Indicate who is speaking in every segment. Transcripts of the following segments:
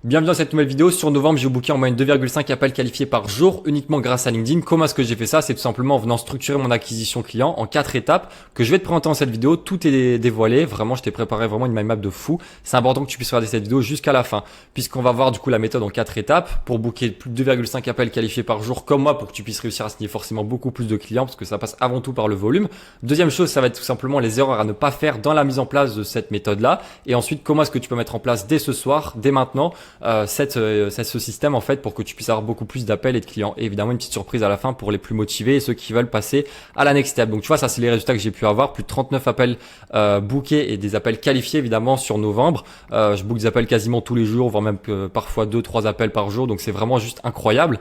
Speaker 1: Bienvenue dans cette nouvelle vidéo. Sur novembre, j'ai booké en moyenne 2,5 appels qualifiés par jour uniquement grâce à LinkedIn. Comment est-ce que j'ai fait ça? C'est tout simplement en venant structurer mon acquisition client en 4 étapes que je vais te présenter dans cette vidéo. Tout est dévoilé. Vraiment, je t'ai préparé vraiment une mind map de fou. C'est important que tu puisses regarder cette vidéo jusqu'à la fin puisqu'on va voir du coup la méthode en 4 étapes pour booker plus de 2,5 appels qualifiés par jour comme moi pour que tu puisses réussir à signer forcément beaucoup plus de clients parce que ça passe avant tout par le volume. Deuxième chose, ça va être tout simplement les erreurs à ne pas faire dans la mise en place de cette méthode-là. Et ensuite, comment est-ce que tu peux mettre en place dès ce soir, dès maintenant, ce système en fait pour que tu puisses avoir beaucoup plus d'appels et de clients. Et évidemment une petite surprise à la fin pour les plus motivés et ceux qui veulent passer à la next step. Donc tu vois, ça c'est les résultats que j'ai pu avoir, plus de 39 appels bookés et des appels qualifiés évidemment sur novembre. Je book des appels quasiment tous les jours, voire même parfois 2-3 appels par jour. Donc c'est vraiment juste incroyable.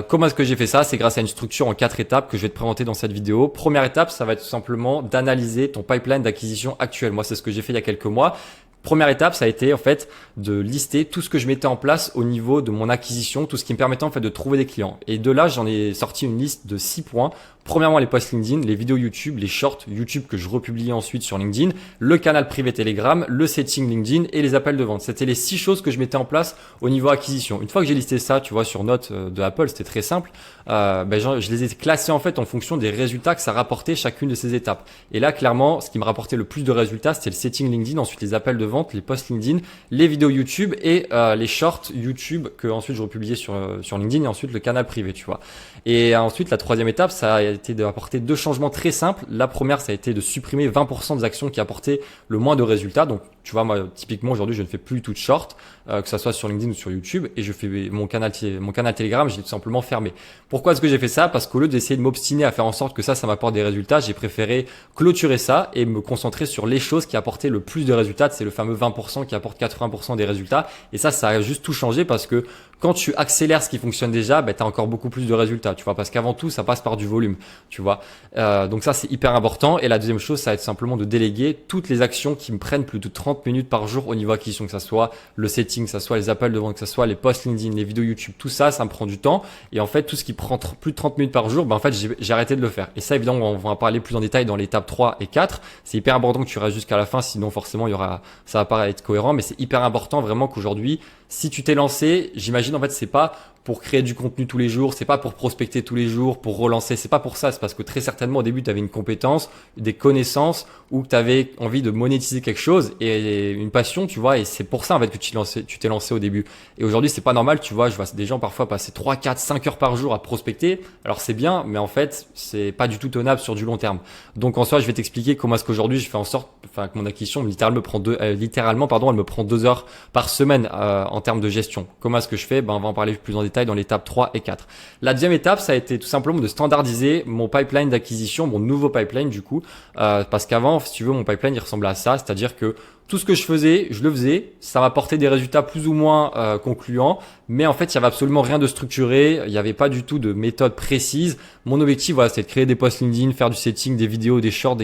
Speaker 1: Comment est-ce que j'ai fait ça? C'est grâce à une structure en 4 étapes que je vais te présenter dans cette vidéo. Première étape, ça va être tout simplement d'analyser ton pipeline d'acquisition actuel. Moi, c'est ce que j'ai fait il y a quelques mois. Première étape, ça a été en fait de lister tout ce que je mettais en place au niveau de mon acquisition, tout ce qui me permettait en fait de trouver des clients. Et de là, j'en ai sorti une liste de 6 points. Premièrement, les posts LinkedIn, les vidéos YouTube, les shorts YouTube que je republiais ensuite sur LinkedIn, le canal privé Telegram, le setting LinkedIn et les appels de vente. C'était les 6 choses que je mettais en place au niveau acquisition. Une fois que j'ai listé ça, tu vois, sur notes de Apple, c'était très simple. Je les ai classés en fait en fonction des résultats que ça rapportait chacune de ces étapes. Et là, clairement, ce qui me rapportait le plus de résultats, c'était le setting LinkedIn, ensuite les appels de vente, les posts LinkedIn, les vidéos YouTube et les shorts YouTube que ensuite je republiais sur LinkedIn et ensuite le canal privé, tu vois. Et ensuite, la troisième étape, ça a été d'apporter 2 changements très simples. La première, ça a été de supprimer 20% des actions qui apportaient le moins de résultats. Donc, tu vois, moi, typiquement, aujourd'hui, je ne fais plus du tout de short, que ça soit sur LinkedIn ou sur YouTube, et je fais mon canal Telegram, je l'ai tout simplement fermé. Pourquoi est-ce que j'ai fait ça? Parce qu'au lieu d'essayer de m'obstiner à faire en sorte que ça m'apporte des résultats, j'ai préféré clôturer ça et me concentrer sur les choses qui apportaient le plus de résultats. C'est le fameux 20% qui apporte 80% des résultats. Et ça a juste tout changé parce que quand tu accélères ce qui fonctionne déjà, tu as encore beaucoup plus de résultats, tu vois, parce qu'avant tout, ça passe par du volume, tu vois. Donc ça, c'est hyper important. Et la deuxième chose, ça va être simplement de déléguer toutes les actions qui me prennent plus de 30 minutes par jour au niveau acquisition, que ça soit le setting, que ça soit les appels de vente, que ça soit les posts LinkedIn, les vidéos YouTube, tout ça, ça me prend du temps. Et en fait, tout ce qui prend plus de 30 minutes par jour, en fait, j'ai arrêté de le faire. Et ça, évidemment, on va en parler plus en détail dans l'étape 3 et 4. C'est hyper important que tu restes jusqu'à la fin, sinon forcément, ça va pas être cohérent, mais c'est hyper important vraiment qu'aujourd'hui, si tu t'es lancé, j'imagine en fait, c'est pas pour créer du contenu tous les jours, c'est pas pour prospecter tous les jours, pour relancer, c'est pas pour ça, c'est parce que très certainement au début tu avais une compétence, des connaissances ou que tu avais envie de monétiser quelque chose et une passion, tu vois, et c'est pour ça en fait que tu t'es lancé au début. Et aujourd'hui, c'est pas normal, tu vois, je vois des gens parfois passer 3, 4, 5 heures par jour à prospecter. Alors c'est bien, mais en fait, c'est pas du tout tenable sur du long terme. Donc en soi, je vais t'expliquer comment est-ce qu'aujourd'hui je fais en sorte que mon acquisition littéralement elle me prend 2 heures par semaine en termes de gestion. Comment est-ce que je fais? On va en parler plus en détail dans l'étape 3 et 4. La deuxième étape, ça a été tout simplement de standardiser mon pipeline d'acquisition, mon nouveau pipeline du coup, parce qu'avant, si tu veux, mon pipeline il ressemblait à ça, c'est-à-dire que tout ce que je faisais, je le faisais, ça m'apportait des résultats plus ou moins concluants, mais en fait, il y avait absolument rien de structuré, il n'y avait pas du tout de méthode précise. Mon objectif, voilà, c'était de créer des posts LinkedIn, faire du setting, des vidéos, des shorts,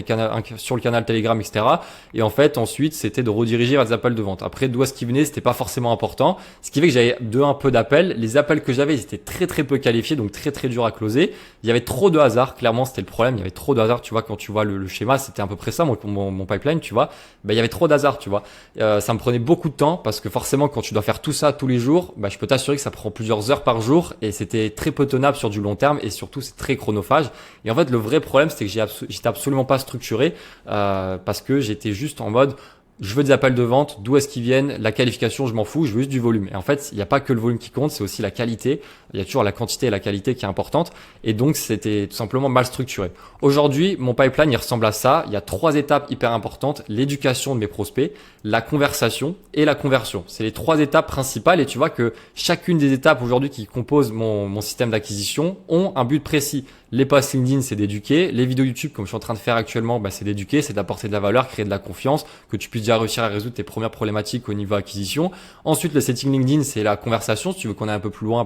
Speaker 1: sur le canal Telegram, etc. Et en fait, ensuite, c'était de rediriger vers des appels de vente. Après, d'où est-ce qui venait, c'était pas forcément important. Ce qui fait que j'avais un peu d'appels. Les appels que j'avais, ils étaient très très peu qualifiés, donc très très dur à closer. Il y avait trop de hasard, clairement, c'était le problème. Il y avait trop de hasard, tu vois, quand tu vois le schéma, c'était à peu près ça, mon pipeline, tu vois. Il y avait trop d'hasard, tu vois. Ça me prenait beaucoup de temps parce que forcément, quand tu dois faire tout ça tous les jours, je peux t'assurer que ça prend plusieurs heures par jour et c'était très peu tenable sur du long terme et surtout, c'est très chronophage. Et en fait, le vrai problème, c'était que j'étais absolument pas structuré parce que j'étais juste en mode je veux des appels de vente, d'où est-ce qu'ils viennent, la qualification, je m'en fous, je veux juste du volume. Et en fait, il n'y a pas que le volume qui compte, c'est aussi la qualité. Il y a toujours la quantité et la qualité qui est importante. Et donc, c'était tout simplement mal structuré. Aujourd'hui, mon pipeline, il ressemble à ça. Il y a 3 étapes hyper importantes. L'éducation de mes prospects, la conversation et la conversion. C'est les 3 étapes principales. Et tu vois que chacune des étapes aujourd'hui qui composent mon système d'acquisition ont un but précis. Les posts LinkedIn, c'est d'éduquer. Les vidéos YouTube, comme je suis en train de faire actuellement, c'est d'éduquer, c'est d'apporter de la valeur, créer de la confiance, que tu puisses déjà réussir à résoudre tes premières problématiques au niveau acquisition. Ensuite, le setting LinkedIn, c'est la conversation. Si tu veux qu'on aille un peu plus loin,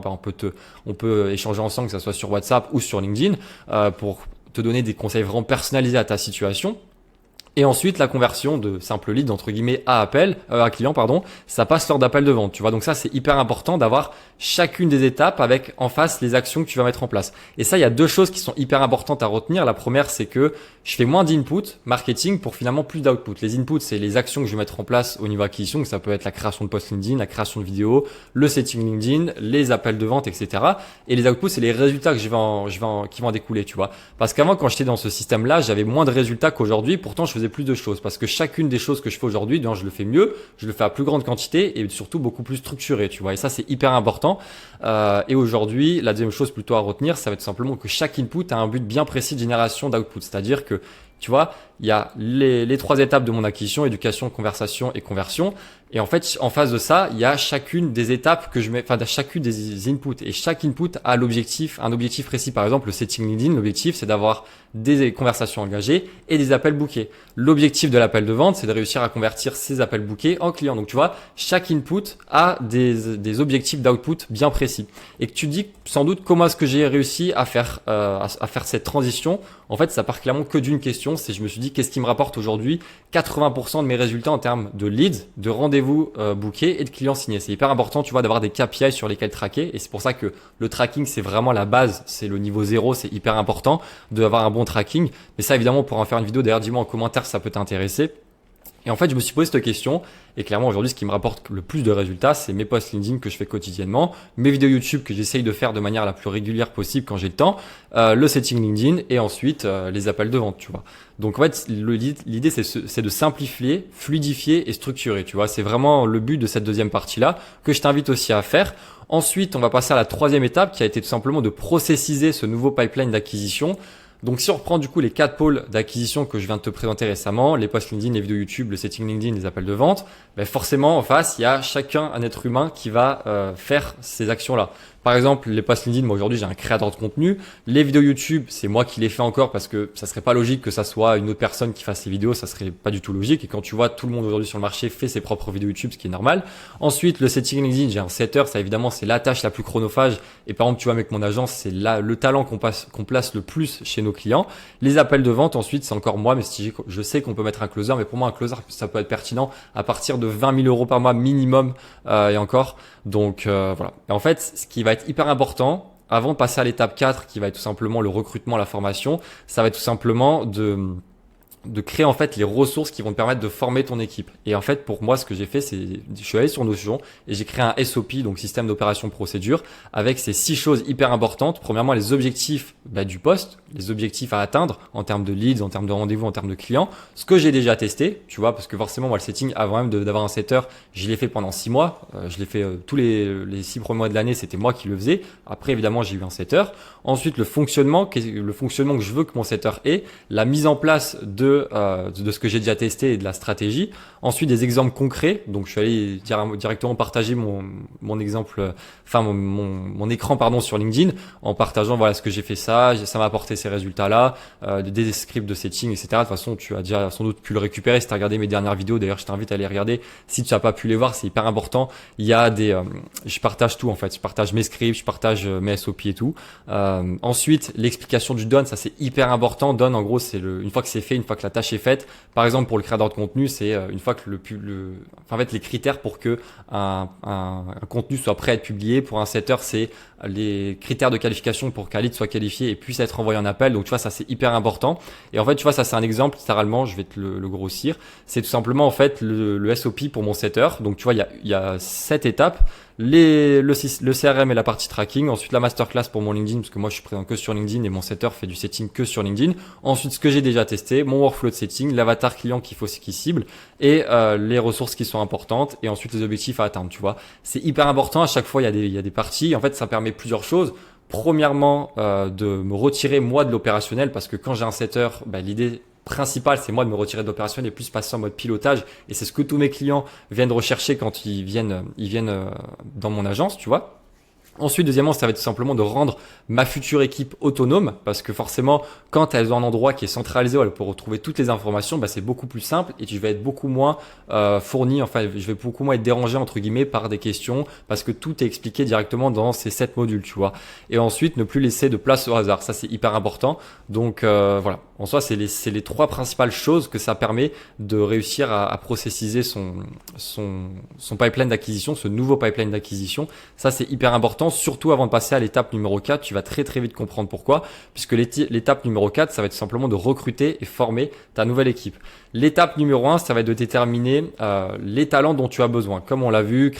Speaker 1: on peut échanger ensemble, que ça soit sur WhatsApp ou sur LinkedIn, pour te donner des conseils vraiment personnalisés à ta situation. Et ensuite, la conversion de simple lead, entre guillemets, à appel, à client, pardon, ça passe lors d'appel de vente, tu vois. Donc ça, c'est hyper important d'avoir chacune des étapes avec en face les actions que tu vas mettre en place. Et ça, il y a deux choses qui sont hyper importantes à retenir. La première, c'est que je fais moins d'input marketing pour finalement plus d'output. Les inputs, c'est les actions que je vais mettre en place au niveau acquisition. Donc ça peut être la création de post LinkedIn, la création de vidéos, le setting LinkedIn, les appels de vente, etc. Et les outputs, c'est les résultats que qui vont en découler, tu vois. Parce qu'avant, quand j'étais dans ce système-là, j'avais moins de résultats qu'aujourd'hui. Pourtant, je faisais plus de choses parce que chacune des choses que je fais aujourd'hui, je le fais mieux, je le fais à plus grande quantité et surtout beaucoup plus structuré, tu vois. Et ça, c'est hyper important. Et aujourd'hui, la deuxième chose plutôt à retenir, ça va être simplement que chaque input a un but bien précis de génération d'output. C'est-à-dire que, tu vois, il y a les trois étapes de mon acquisition, éducation, conversation et conversion. Et en fait, en face de ça, il y a chacune des étapes que je mets, enfin, chacune des inputs. Et chaque input a un objectif précis. Par exemple, le setting LinkedIn, l'objectif, c'est d'avoir des conversations engagées et des appels bookés. L'objectif de l'appel de vente, c'est de réussir à convertir ces appels bookés en clients. Donc, tu vois, chaque input a des objectifs d'output bien précis. Et que tu te dis sans doute comment est-ce que j'ai réussi à faire cette transition. En fait, ça part clairement que d'une question. C'est, je me suis dit, qu'est-ce qui me rapporte aujourd'hui 80% de mes résultats en termes de leads, de rendez-vous bookés et de clients signés. C'est hyper important, tu vois, d'avoir des KPI sur lesquels traquer. Et c'est pour ça que le tracking, c'est vraiment la base. C'est le niveau 0. C'est hyper important d'avoir un bon tracking. Mais ça, évidemment, on pourra en faire une vidéo. D'ailleurs, dis-moi en commentaire si ça peut t'intéresser. Et en fait, je me suis posé cette question. Et clairement, aujourd'hui, ce qui me rapporte le plus de résultats, c'est mes posts LinkedIn que je fais quotidiennement, mes vidéos YouTube que j'essaye de faire de manière la plus régulière possible quand j'ai le temps, le setting LinkedIn et ensuite les appels de vente, tu vois. Donc en fait, l'idée, c'est de simplifier, fluidifier et structurer, tu vois. C'est vraiment le but de cette deuxième partie-là que je t'invite aussi à faire. Ensuite, on va passer à la troisième étape qui a été tout simplement de processiser ce nouveau pipeline d'acquisition. Donc si on reprend du coup les 4 pôles d'acquisition que je viens de te présenter récemment, les posts LinkedIn, les vidéos YouTube, le setting LinkedIn, les appels de vente, ben forcément en face, il y a chacun un être humain qui va faire ces actions-là. Par exemple, les posts LinkedIn, moi aujourd'hui j'ai un créateur de contenu. Les vidéos YouTube, c'est moi qui les fais encore parce que ça serait pas logique que ça soit une autre personne qui fasse les vidéos, ça serait pas du tout logique. Et quand tu vois tout le monde aujourd'hui sur le marché fait ses propres vidéos YouTube, ce qui est normal. Ensuite, le setting LinkedIn, j'ai un setter, ça évidemment c'est la tâche la plus chronophage. Et par exemple, tu vois avec mon agence, c'est là le talent qu'on place le plus chez nos clients. Les appels de vente, ensuite, c'est encore moi, mais je sais qu'on peut mettre un closer, mais pour moi un closer ça peut être pertinent à partir de 20 000 euros par mois minimum et encore. Donc voilà. Et en fait, ce qui va être hyper important, avant de passer à l'étape 4, qui va être tout simplement le recrutement, la formation, ça va être tout simplement de créer en fait les ressources qui vont te permettre de former ton équipe. Et en fait, pour moi, ce que j'ai fait, c'est je suis allé sur Notion et j'ai créé un SOP, donc système d'opération procédure, avec ces 6 choses hyper importantes. Premièrement, les objectifs du poste, les objectifs à atteindre en termes de leads, en termes de rendez-vous, en termes de clients. Ce que j'ai déjà testé, tu vois, parce que forcément, moi, le setting, avant même d'avoir un setter, je l'ai fait pendant 6 mois. Je l'ai fait tous les 6 premiers mois de l'année, c'était moi qui le faisais. Après, évidemment, j'ai eu un setter. Ensuite, le fonctionnement que je veux que mon setter ait, la mise en place de ce que j'ai déjà testé et de la stratégie. Ensuite, des exemples concrets. Donc, je suis allé directement partager mon exemple, mon écran, sur LinkedIn en partageant, voilà, ce que j'ai fait ça m'a apporté ces résultats-là, des scripts de setting, etc. De toute façon, tu as déjà sans doute pu le récupérer si tu as regardé mes dernières vidéos. D'ailleurs, je t'invite à les regarder. Si tu n'as pas pu les voir, c'est hyper important. Il y a je partage tout, en fait. Je partage mes scripts, je partage mes SOP et tout. Ensuite, l'explication du done, ça c'est hyper important. Done, en gros, c'est une fois que c'est fait, une fois que la tâche est faite. Par exemple, pour le créateur de contenu, c'est une fois que les critères pour que un contenu soit prêt à être publié. Pour un setter, c'est les critères de qualification pour qu'un lead soit qualifié et puisse être envoyé en appel. Donc, tu vois, ça c'est hyper important. Et en fait, tu vois, ça c'est un exemple, littéralement, je vais te le grossir. C'est tout simplement, en fait, le SOP pour mon setter. Donc, tu vois, il y a 7 étapes. Le CRM et la partie tracking. Ensuite, la masterclass pour mon LinkedIn, parce que moi, je suis présent que sur LinkedIn et mon setter fait du setting que sur LinkedIn. Ensuite, ce que j'ai déjà testé, mon workflow de setting, l'avatar client qu'il cible et les ressources qui sont importantes et ensuite les objectifs à atteindre, tu vois. C'est hyper important. À chaque fois, il y a des parties. En fait, ça permet plusieurs choses. Premièrement, de me retirer moi de l'opérationnel parce que quand j'ai un setter, l'idée principal, c'est moi de me retirer de l'opérationnel et plus passer en mode pilotage. Et c'est ce que tous mes clients viennent rechercher quand ils viennent dans mon agence, tu vois. Ensuite, deuxièmement, ça va être tout simplement de rendre ma future équipe autonome parce que forcément, quand elles ont un endroit qui est centralisé où elles peuvent retrouver toutes les informations, c'est beaucoup plus simple et je vais être beaucoup moins fourni, je vais beaucoup moins être dérangé entre guillemets par des questions parce que tout est expliqué directement dans ces 7 modules, tu vois. Et ensuite, ne plus laisser de place au hasard, ça c'est hyper important. Donc voilà. En soi, c'est les trois principales choses que ça permet de réussir à processiser son pipeline d'acquisition, ce nouveau pipeline d'acquisition. Ça, c'est hyper important, surtout avant de passer à l'étape numéro 4. Tu vas très très vite comprendre pourquoi, puisque l'étape numéro 4, ça va être simplement de recruter et former ta nouvelle équipe. L'étape numéro 1, ça va être de déterminer les talents dont tu as besoin. Comme on l'a vu,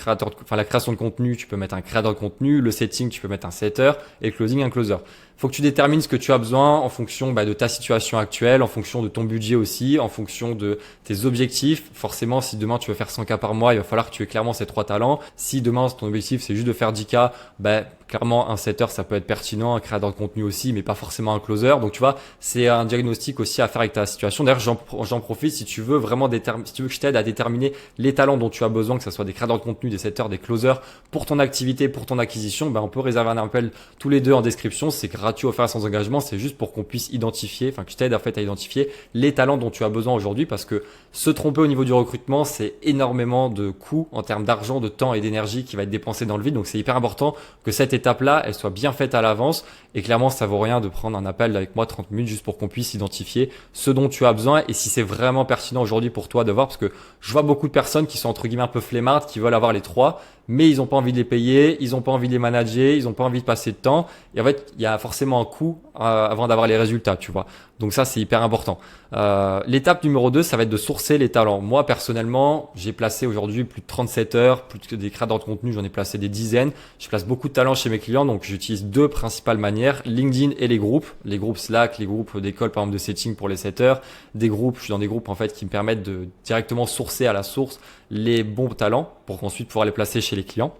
Speaker 1: la création de contenu, tu peux mettre un créateur de contenu, le setting, tu peux mettre un setter, et le closing, un closer. Faut que tu détermines ce que tu as besoin en fonction de ta situation actuelle, en fonction de ton budget aussi, en fonction de tes objectifs. Forcément, si demain tu veux faire 100K par mois, il va falloir que tu aies clairement ces trois talents. Si demain ton objectif c'est juste de faire 10K, clairement un setter ça peut être pertinent, un créateur de contenu aussi, mais pas forcément un closer. Donc tu vois, c'est un diagnostic aussi à faire avec ta situation. D'ailleurs, j'en profite si tu veux vraiment si tu veux que je t'aide à déterminer les talents dont tu as besoin, que ce soit des créateurs de contenu, des setters, des closers pour ton activité, pour ton acquisition, on peut réserver un appel tous les deux en description. C'est gratuit, offert sans engagement. C'est juste pour qu'on puisse identifier, que je t'aide en fait à identifier les talents dont tu as besoin aujourd'hui, parce que se tromper au niveau du recrutement, c'est énormément de coûts en termes d'argent, de temps et d'énergie qui va être dépensé dans le vide. Donc c'est hyper important que cette étape-là, elle soit bien faite à l'avance. Et clairement, ça vaut rien de prendre un appel avec moi 30 minutes juste pour qu'on puisse identifier ce dont tu as besoin et si c'est vraiment pertinent aujourd'hui pour toi de voir, parce que je vois beaucoup de personnes qui sont entre guillemets un peu flemmardes, qui veulent avoir les trois, mais ils n'ont pas envie de les payer, ils n'ont pas envie de les manager, ils n'ont pas envie de passer de temps. Et en fait, il y a forcément un coût avant d'avoir les résultats, tu vois. Donc ça, c'est hyper important. L'étape numéro 2, ça va être de sourcer les talents. Moi, personnellement, j'ai placé aujourd'hui plus de 37 heures, plus que des créateurs de contenu, j'en ai placé des dizaines. Je place beaucoup de talents chez mes clients, donc j'utilise deux principales manières, LinkedIn et les groupes Slack, les groupes d'école par exemple de setting pour les setters, je suis dans des groupes en fait qui me permettent de directement sourcer à la source les bons talents pour ensuite pouvoir les placer chez les clients.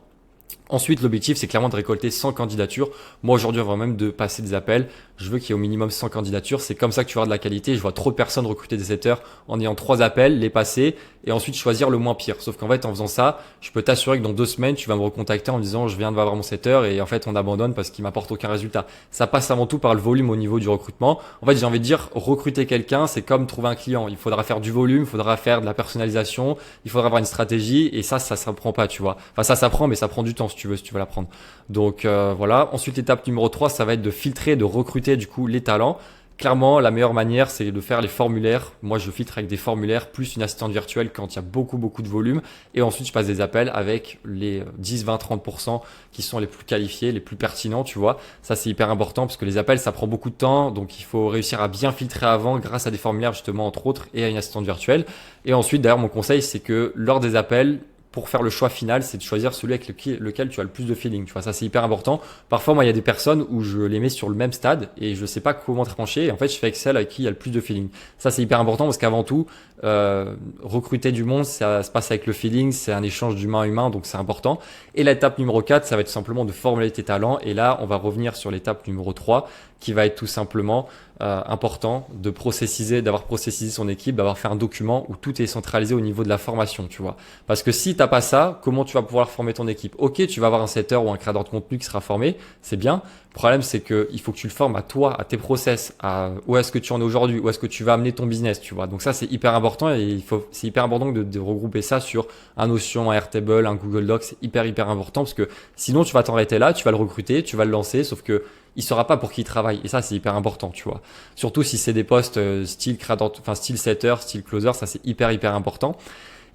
Speaker 1: Ensuite, l'objectif, c'est clairement de récolter 100 candidatures. Moi, aujourd'hui, avant même de passer des appels, je veux qu'il y ait au minimum 100 candidatures. C'est comme ça que tu auras de la qualité. Je vois trop de personnes recruter des setters en ayant 3 appels, les passer et ensuite choisir le moins pire. Sauf qu'en fait, en faisant ça, je peux t'assurer que dans 2 semaines, tu vas me recontacter en me disant je viens de voir mon setter et en fait, on abandonne parce qu'il m'apporte aucun résultat. Ça passe avant tout par le volume au niveau du recrutement. En fait, j'ai envie de dire, recruter quelqu'un, c'est comme trouver un client. Il faudra faire du volume, il faudra faire de la personnalisation, il faudra avoir une stratégie et ça s'apprend pas, tu vois. Enfin, ça s'apprend, mais ça prend du temps si tu veux l'apprendre. Donc voilà. Ensuite, l'étape numéro 3, ça va être de filtrer, de recruter du coup les talents. Clairement, la meilleure manière, c'est de faire les formulaires. Moi, je filtre avec des formulaires plus une assistante virtuelle quand il y a beaucoup de volume. Et ensuite, je passe des appels avec les 10, 20, 30% qui sont les plus qualifiés, les plus pertinents, tu vois. Ça, c'est hyper important parce que les appels, ça prend beaucoup de temps. Donc, il faut réussir à bien filtrer avant grâce à des formulaires, justement, entre autres, et à une assistante virtuelle. Et ensuite, d'ailleurs, mon conseil, c'est que lors des appels, pour faire le choix final, c'est de choisir celui avec lequel tu as le plus de feeling. Tu vois, ça c'est hyper important. Parfois, moi, il y a des personnes où je les mets sur le même stade et je sais pas comment trancher. Et en fait, je fais avec celle avec qui il y a le plus de feeling. Ça, c'est hyper important parce qu'avant tout, recruter du monde, ça se passe avec le feeling. C'est un échange d'humain à humain, donc c'est important. Et l'étape numéro 4, ça va être simplement de formuler tes talents. Et là, on va revenir sur l'étape numéro 3, qui va être tout simplement important d'avoir processisé son équipe, d'avoir fait un document où tout est centralisé au niveau de la formation, tu vois. Parce que si t'as pas ça, comment tu vas pouvoir former ton équipe? Ok, tu vas avoir un setter ou un créateur de contenu qui sera formé, c'est bien. Le problème, c'est que il faut que tu le formes à toi, à tes process, à où est-ce que tu en es aujourd'hui, où est-ce que tu vas amener ton business, tu vois. Donc ça, c'est hyper important et c'est hyper important de regrouper ça sur un Notion, un Airtable, un Google Docs. C'est hyper important parce que sinon, tu vas t'arrêter là, tu vas le recruter, tu vas le lancer, sauf que il saura pas pour qui il travaille. Et ça, c'est hyper important, tu vois. Surtout si c'est des postes style créateur, style setter, style closer, ça c'est hyper important.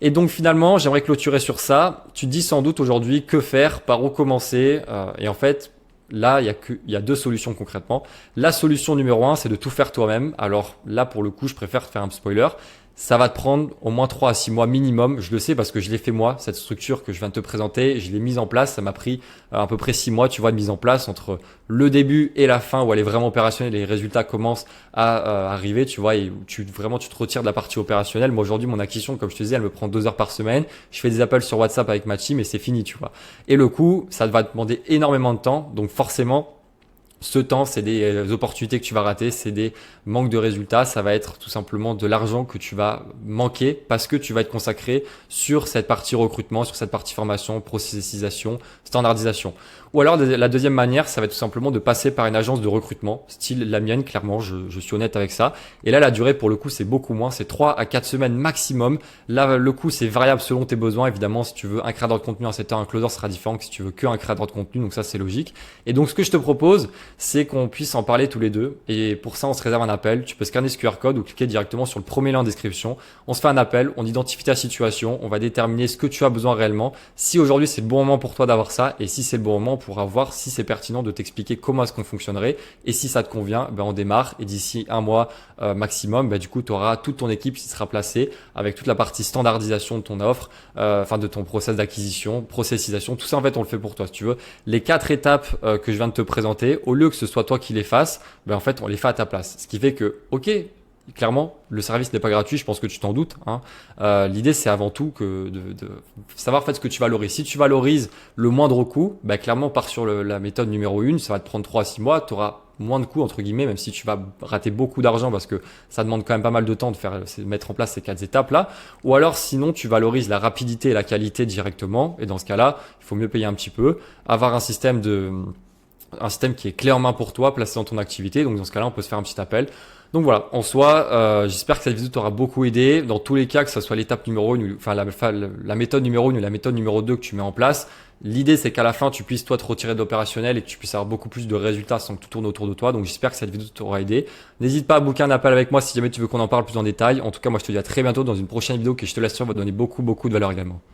Speaker 1: Et donc finalement, j'aimerais clôturer sur ça. Tu te dis sans doute aujourd'hui que faire, par où commencer. Et en fait, là, il y a 2 solutions concrètement. La solution numéro 1, c'est de tout faire toi-même. Alors là, pour le coup, je préfère te faire un spoiler. Ça va te prendre au moins 3 à 6 mois minimum. Je le sais parce que je l'ai fait moi, cette structure que je viens de te présenter. Je l'ai mise en place. Ça m'a pris à peu près 6 mois, tu vois, de mise en place entre le début et la fin où elle est vraiment opérationnelle. Les résultats commencent à arriver, tu vois, et où tu te retires de la partie opérationnelle. Moi, aujourd'hui, mon acquisition, comme je te disais, elle me prend 2 heures par semaine. Je fais des appels sur WhatsApp avec ma team et c'est fini, tu vois. Et le coup, ça va te demander énormément de temps. Donc forcément, ce temps, c'est des opportunités que tu vas rater, c'est des manques de résultats, ça va être tout simplement de l'argent que tu vas manquer parce que tu vas être consacré sur cette partie recrutement, sur cette partie formation, processisation, standardisation. Ou alors la deuxième manière, ça va être tout simplement de passer par une agence de recrutement, style la mienne, clairement, je suis honnête avec ça. Et là, la durée pour le coup, c'est beaucoup moins, c'est 3 à 4 semaines maximum. Là, le coût, c'est variable selon tes besoins. Évidemment, si tu veux un créateur de contenu, un setter, un closer sera différent que si tu veux qu'un créateur de contenu, donc ça, c'est logique. Et donc, ce que je te propose, c'est qu'on puisse en parler tous les deux. Et pour ça, on se réserve un appel. Tu peux scanner ce QR code ou cliquer directement sur le premier lien en description. On se fait un appel, on identifie ta situation, on va déterminer ce que tu as besoin réellement. Si aujourd'hui c'est le bon moment pour toi d'avoir ça, et si c'est le bon moment, on pourra voir si c'est pertinent de t'expliquer comment est-ce qu'on fonctionnerait. Et si ça te convient, on démarre. Et d'ici un mois maximum, du coup, tu auras toute ton équipe qui sera placée avec toute la partie standardisation de ton offre, de ton process d'acquisition, processisation. Tout ça, en fait, on le fait pour toi. Si tu veux, les 4 étapes que je viens de te présenter, au lieu que ce soit toi qui les fasses, en fait, on les fait à ta place. Ce qui fait que, ok, clairement, le service n'est pas gratuit, je pense que tu t'en doutes. L'idée, c'est avant tout que de savoir en fait ce que tu valorises. Si tu valorises le moindre coût, clairement, pars sur la méthode numéro 1, ça va te prendre 3 à 6 mois, tu auras moins de coûts, entre guillemets, même si tu vas rater beaucoup d'argent parce que ça demande quand même pas mal de temps de mettre en place ces 4 étapes-là. Ou alors, sinon, tu valorises la rapidité et la qualité directement. Et dans ce cas-là, il faut mieux payer un petit peu, avoir un système qui est clé en main pour toi, placé dans ton activité. Donc dans ce cas-là, on peut se faire un petit appel. Donc voilà, en soi, j'espère que cette vidéo t'aura beaucoup aidé. Dans tous les cas, que ce soit l'étape numéro 1, la méthode numéro 1 ou la méthode numéro 2 que tu mets en place, l'idée c'est qu'à la fin, tu puisses toi te retirer de l'opérationnel et que tu puisses avoir beaucoup plus de résultats sans que tout tourne autour de toi. Donc j'espère que cette vidéo t'aura aidé. N'hésite pas à booker un appel avec moi si jamais tu veux qu'on en parle plus en détail. En tout cas, moi je te dis à très bientôt dans une prochaine vidéo qui, je te l'assure, va te donner beaucoup de valeur également.